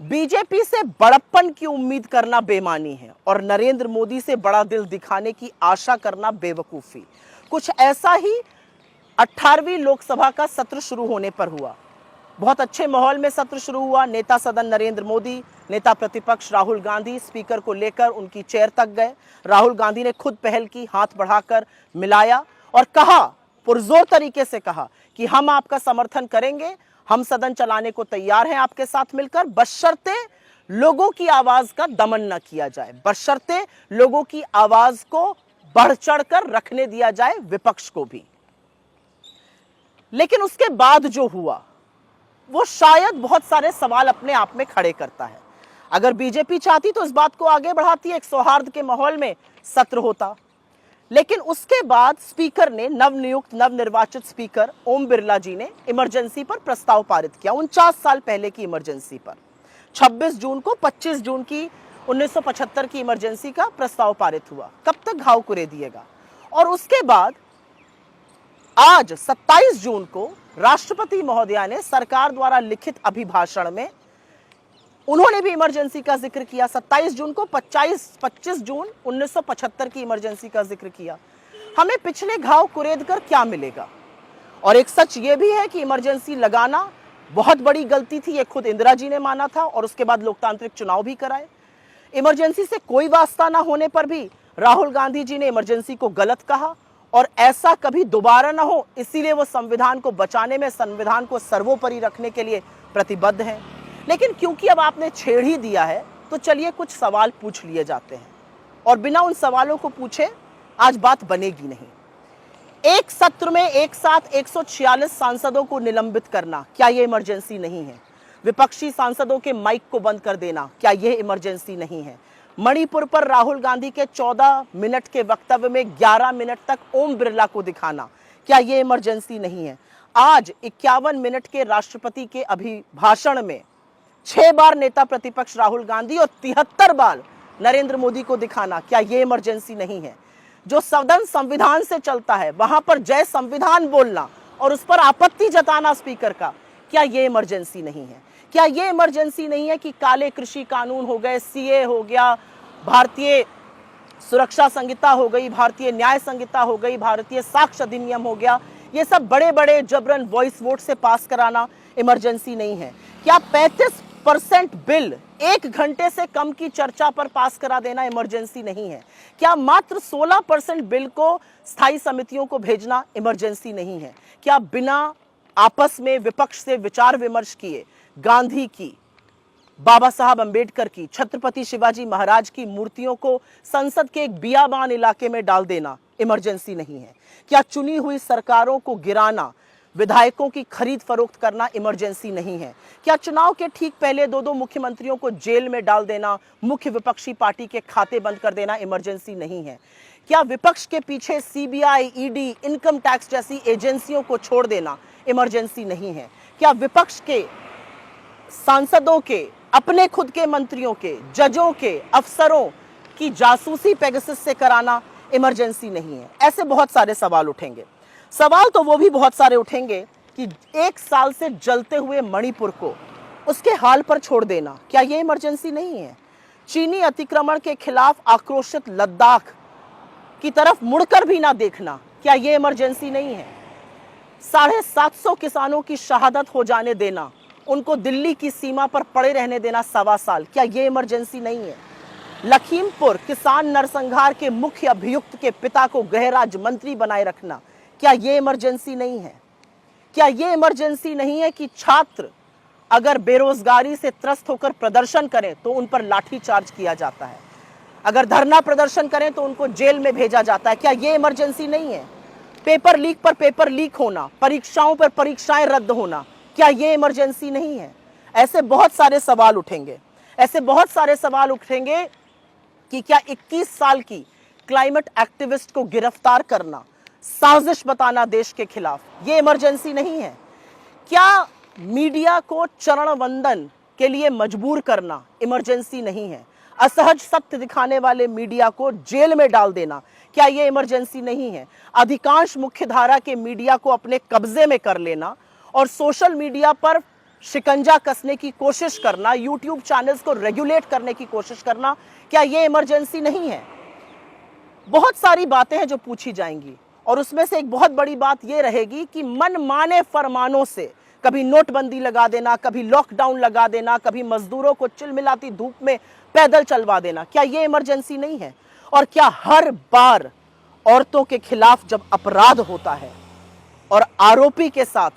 BJP से बड़प्पन की उम्मीद करना बेमानी है और नरेंद्र मोदी से बड़ा दिल दिखाने की आशा करना बेवकूफी। कुछ ऐसा ही 18वीं लोकसभा का सत्र शुरू होने पर हुआ। बहुत अच्छे माहौल में सत्र शुरू हुआ। नेता सदन नरेंद्र मोदी, नेता प्रतिपक्ष राहुल गांधी स्पीकर को लेकर उनकी चेयर तक गए। राहुल गांधी ने खुद पहल की, हाथ बढ़ाकर मिलाया और कहा, पुरजोर तरीके से कहा कि हम आपका समर्थन करेंगे, हम सदन चलाने को तैयार हैं आपके साथ मिलकर, बशर्ते लोगों की आवाज का दमन न किया जाए, बशर्ते लोगों की आवाज को बढ़ चढ़कर रखने दिया जाए, विपक्ष को भी। लेकिन उसके बाद जो हुआ वो शायद बहुत सारे सवाल अपने आप में खड़े करता है। अगर बीजेपी चाहती तो इस बात को आगे बढ़ाती, एक सौहार्द के माहौल में सत्र होता। लेकिन उसके बाद स्पीकर ने, नवनियुक्त नवनिर्वाचित स्पीकर ओम बिरला जी ने इमरजेंसी पर प्रस्ताव पारित किया, 49 साल पहले की इमरजेंसी पर। 26 जून को 25 जून की 1975 की इमरजेंसी का प्रस्ताव पारित हुआ। कब तक घाव कुरे दिएगा। और उसके बाद आज 27 जून को राष्ट्रपति महोदया ने सरकार द्वारा लिखित अभिभाषण में उन्होंने भी इमरजेंसी का जिक्र किया। 27 जून को 25 जून 1975 की इमरजेंसी का जिक्र किया। हमें पिछले घाव कुरेद कर क्या मिलेगा। और एक सच ये भी है कि इमरजेंसी लगाना बहुत बड़ी गलती थी, ये खुद इंदिरा जी ने माना था और उसके बाद लोकतांत्रिक चुनाव भी कराए। इमरजेंसी से कोई वास्ता ना होने पर भी राहुल गांधी जी ने इमरजेंसी को गलत कहा और ऐसा कभी दोबारा ना हो, इसीलिए वो संविधान को बचाने में, संविधान को सर्वोपरि रखने के लिए प्रतिबद्ध हैं। लेकिन क्योंकि अब आपने छेड़ ही दिया है तो चलिए कुछ सवाल पूछ लिए जाते हैं और बिना उन सवालों को पूछे आज बात बनेगी नहीं। एक सत्र में एक साथ 146 सांसदों को निलंबित करना, क्या यह इमरजेंसी नहीं है? विपक्षी सांसदों के माइक को बंद कर देना, क्या यह इमरजेंसी नहीं है? मणिपुर पर राहुल गांधी के 14 मिनट के वक्तव्य में 11 मिनट तक ओम बिरला को दिखाना, क्या यह इमरजेंसी नहीं है? आज 51 मिनट के राष्ट्रपति के अभिभाषण में 6 बार नेता प्रतिपक्ष राहुल गांधी और 73 बार नरेंद्र मोदी को दिखाना, क्या यह इमरजेंसी नहीं है? जो सदन संविधान से चलता है वहां पर जय संविधान बोलना और उस पर आपत्ति जताना स्पीकर का, क्या यह इमरजेंसी नहीं है? क्या यह इमरजेंसी नहीं है कि काले कृषि कानून हो गए, सीए हो गया, भारतीय सुरक्षा संहिता हो गई, भारतीय न्याय संहिता हो गई, भारतीय साक्ष्य अधिनियम हो गया, ये सब बड़े बड़े जबरन वॉइस वोट से पास कराना इमरजेंसी नहीं है? क्या 35% बिल 1 घंटे से कम की चर्चा पर पास करा देना इमरजेंसी नहीं है? क्या मात्र 16% बिल को स्थायी समितियों को भेजना इमरजेंसी नहीं है? क्या बिना आपस में विपक्ष से विचार विमर्श किए गांधी की, बाबा साहब अंबेडकर की, छत्रपति शिवाजी महाराज की मूर्तियों को संसद के एक बियाबान इलाके में डाल देना इमरजेंसी नहीं है? क्या चुनी हुई सरकारों को गिराना, विधायकों की खरीद फरोख्त करना इमरजेंसी नहीं है? क्या चुनाव के ठीक पहले 2 मुख्यमंत्रियों को जेल में डाल देना, मुख्य विपक्षी पार्टी के खाते बंद कर देना इमरजेंसी नहीं है? क्या विपक्ष के पीछे सीबीआई, ईडी, इनकम टैक्स जैसी एजेंसियों को छोड़ देना इमरजेंसी नहीं है? क्या विपक्ष के सांसदों के, अपने खुद के मंत्रियों के, जजों के, अफसरों की जासूसी पेगासस से कराना इमरजेंसी नहीं है? ऐसे बहुत सारे सवाल उठेंगे। सवाल तो वो भी बहुत सारे उठेंगे कि 1 साल से जलते हुए मणिपुर को उसके हाल पर छोड़ देना, क्या यह इमरजेंसी नहीं है? चीनी अतिक्रमण के खिलाफ आक्रोशित लद्दाख की तरफ मुड़कर भी ना देखना, क्या यह इमरजेंसी नहीं है? 750 किसानों की शहादत हो जाने देना, उनको दिल्ली की सीमा पर पड़े रहने देना 1.25 साल, क्या यह इमरजेंसी नहीं है? लखीमपुर किसान नरसंहार के मुख्य अभियुक्त के पिता को गृह राज्य मंत्री बनाए रखना, क्या यह इमरजेंसी नहीं है? क्या यह इमरजेंसी नहीं है कि छात्र अगर बेरोजगारी से त्रस्त होकर प्रदर्शन करें तो उन पर लाठीचार्ज किया जाता है, अगर धरना प्रदर्शन करें तो उनको जेल में भेजा जाता है? क्या यह इमरजेंसी नहीं है? पेपर लीक पर पेपर लीक होना, परीक्षाओं पर परीक्षाएं रद्द होना, क्या यह इमरजेंसी नहीं है? ऐसे बहुत सारे सवाल उठेंगे। ऐसे बहुत सारे सवाल उठेंगे कि क्या 21 साल की क्लाइमेट एक्टिविस्ट को गिरफ्तार करना, साजिश बताना देश के खिलाफ, यह इमरजेंसी नहीं है? क्या मीडिया को चरण वंदन के लिए मजबूर करना इमरजेंसी नहीं है? असहज सत्य दिखाने वाले मीडिया को जेल में डाल देना, क्या यह इमरजेंसी नहीं है? अधिकांश मुख्य धारा के मीडिया को अपने कब्जे में कर लेना और सोशल मीडिया पर शिकंजा कसने की कोशिश करना, यूट्यूब चैनल्स को रेगुलेट करने की कोशिश करना, क्या ये इमरजेंसी नहीं है? बहुत सारी बातें हैं जो पूछी जाएंगी और उसमें से एक बहुत बड़ी बात यह रहेगी कि मनमाने फरमानों से कभी नोटबंदी लगा देना, कभी लॉकडाउन लगा देना, कभी मजदूरों को चिलमिलाती धूप में पैदल चलवा देना, क्या यह इमरजेंसी नहीं है? और क्या हर बार औरतों के खिलाफ जब अपराध होता है और आरोपी के साथ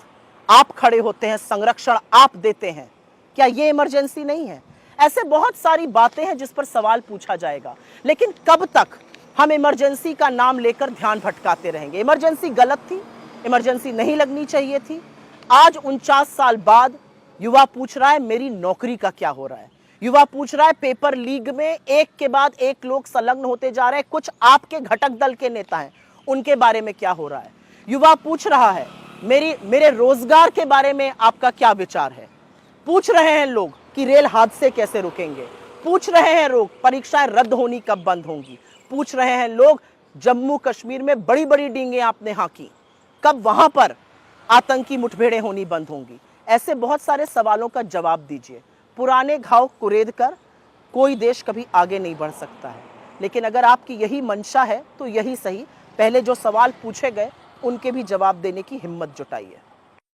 आप खड़े होते हैं, संरक्षण आप देते हैं, क्या यह इमरजेंसी नहीं है? ऐसे बहुत सारी बातें हैं जिस पर सवाल पूछा जाएगा, लेकिन कब तक हम इमरजेंसी का नाम लेकर ध्यान भटकाते रहेंगे? इमरजेंसी गलत थी, इमरजेंसी नहीं लगनी चाहिए थी। आज 49 साल बाद युवा पूछ रहा है मेरी नौकरी का क्या हो रहा है। युवा पूछ रहा है पेपर लीक में एक के बाद एक लोग संलग्न होते जा रहे हैं, कुछ आपके घटक दल के नेता हैं, उनके बारे में क्या हो रहा है। युवा पूछ रहा है मेरे रोजगार के बारे में आपका क्या विचार है। पूछ रहे हैं लोग कि रेल हादसे कैसे रुकेंगे। पूछ रहे हैं लोग परीक्षाएं रद्द होनी कब बंद होंगी। पूछ रहे हैं लोग जम्मू कश्मीर में बड़ी बड़ी डींगे आपने हाकी, कब वहां पर आतंकी मुठभेड़ें होनी बंद होंगी। ऐसे बहुत सारे सवालों का जवाब दीजिए। पुराने घाव कुरेद कर कोई देश कभी आगे नहीं बढ़ सकता है। लेकिन अगर आपकी यही मंशा है तो यही सही, पहले जो सवाल पूछे गए उनके भी जवाब देने की हिम्मत जुटाइए।